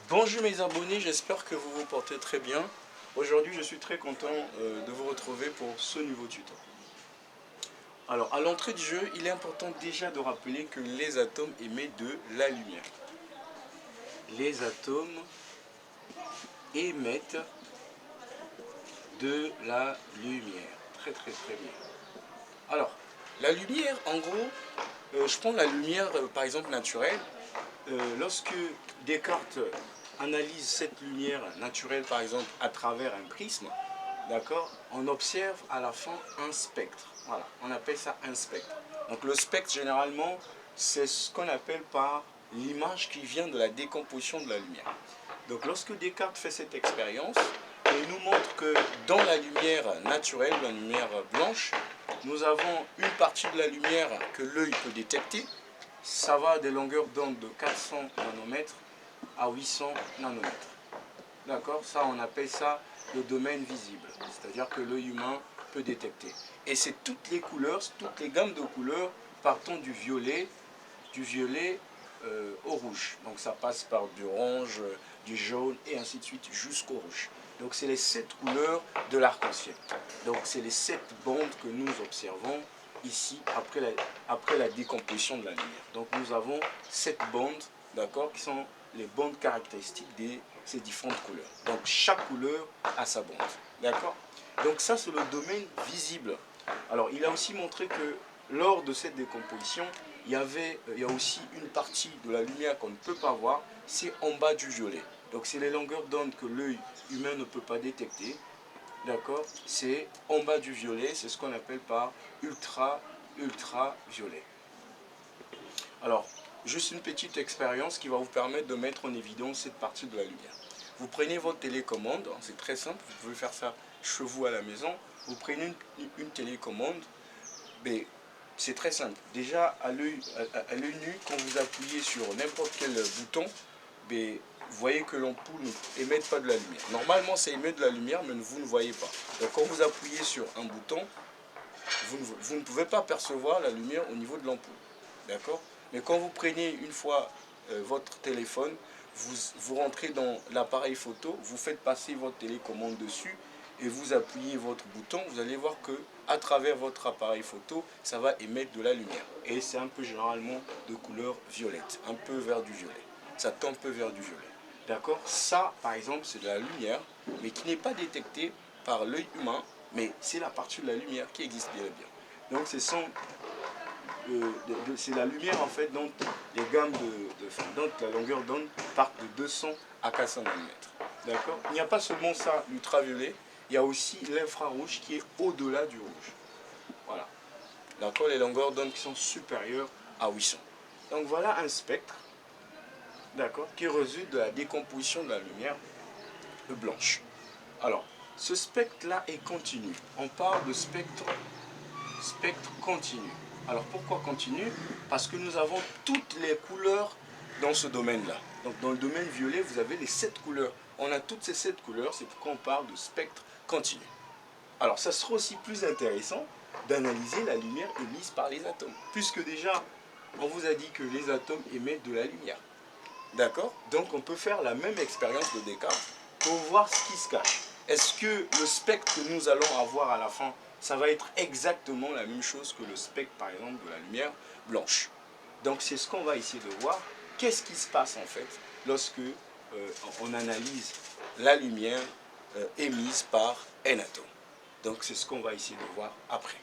Bonjour mes abonnés, j'espère que vous vous portez très bien. Aujourd'hui, je suis très content de vous retrouver pour ce nouveau tuto. Alors, à l'entrée du jeu, il est important déjà de rappeler que les atomes émettent de la lumière. Les atomes émettent de la lumière. Très bien. Alors, la lumière, en gros, je prends la lumière, par exemple, naturelle. Lorsque Descartes analyse cette lumière naturelle, par exemple, à travers un prisme, d'accord, on observe à la fin un spectre. Voilà, on appelle ça un spectre. Donc le spectre, généralement, c'est ce qu'on appelle par l'image qui vient de la décomposition de la lumière. Donc lorsque Descartes fait cette expérience, il nous montre que dans la lumière naturelle, la lumière blanche, nous avons une partie de la lumière que l'œil peut détecter. Ça va des longueurs d'onde de 400 nanomètres à 800 nanomètres. D'accord? Ça, on appelle ça le domaine visible. C'est-à-dire que l'œil humain peut détecter. Et c'est toutes les couleurs, toutes les gammes de couleurs partant du violet au rouge. Donc ça passe par du orange, du jaune et ainsi de suite jusqu'au rouge. Donc c'est les 7 couleurs de l'arc-en-ciel. Donc c'est les 7 bandes que nous observons ici après la décomposition de la lumière. Donc nous avons 7 bandes, d'accord, qui sont les bandes caractéristiques de ces différentes couleurs. Donc chaque couleur a sa bande, d'accord. Donc ça c'est le domaine visible. Alors il a aussi montré que lors de cette décomposition, il y a aussi une partie de la lumière qu'on ne peut pas voir, c'est en bas du violet. Donc c'est les longueurs d'onde que l'œil humain ne peut pas détecter. D'accord? C'est en bas du violet, c'est ce qu'on appelle par ultraviolet. Alors, juste une petite expérience qui va vous permettre de mettre en évidence cette partie de la lumière. Vous prenez votre télécommande, c'est très simple, vous pouvez faire ça chez vous à la maison. Vous prenez une télécommande, mais c'est très simple. Déjà, à l'œil nu, quand vous appuyez sur n'importe quel bouton, vous voyez que l'ampoule n'émet pas de la lumière. Normalement, ça émet de la lumière, mais vous ne voyez pas. Donc, quand vous appuyez sur un bouton, vous ne pouvez pas percevoir la lumière au niveau de l'ampoule. D'accord? Mais quand vous prenez une fois votre téléphone, vous rentrez dans l'appareil photo, vous faites passer votre télécommande dessus et vous appuyez votre bouton, vous allez voir que à travers votre appareil photo, ça va émettre de la lumière. Et c'est un peu généralement de couleur violette, un peu vers du violet. Ça tend un peu vers du violet. D'accord? Ça, par exemple, c'est de la lumière, mais qui n'est pas détectée par l'œil humain, mais c'est la partie de la lumière qui existe bien et bien. Donc, c'est la lumière en fait, donc les gammes donc la longueur d'onde part de 200 à 400 nanomètres. D'accord? Il n'y a pas seulement ça, l'ultraviolet, il y a aussi l'infrarouge qui est au-delà du rouge. Voilà. D'accord? Les longueurs d'onde qui sont supérieures à 800. Donc voilà un spectre, d'accord, qui résulte de la décomposition de la lumière blanche. Alors, ce spectre-là est continu. On parle de spectre continu. Alors pourquoi continu? Parce que nous avons toutes les couleurs dans ce domaine-là. Donc dans le domaine violet, vous avez les 7 couleurs. On a toutes ces 7 couleurs, c'est pourquoi on parle de spectre continu. Alors ça sera aussi plus intéressant d'analyser la lumière émise par les atomes. Puisque déjà, on vous a dit que les atomes émettent de la lumière. D'accord? Donc on peut faire la même expérience de Descartes pour voir ce qui se cache. Est-ce que le spectre que nous allons avoir à la fin, ça va être exactement la même chose que le spectre, par exemple, de la lumière blanche? Donc c'est ce qu'on va essayer de voir. Qu'est-ce qui se passe en fait lorsque on analyse la lumière émise par un atome? Donc c'est ce qu'on va essayer de voir après.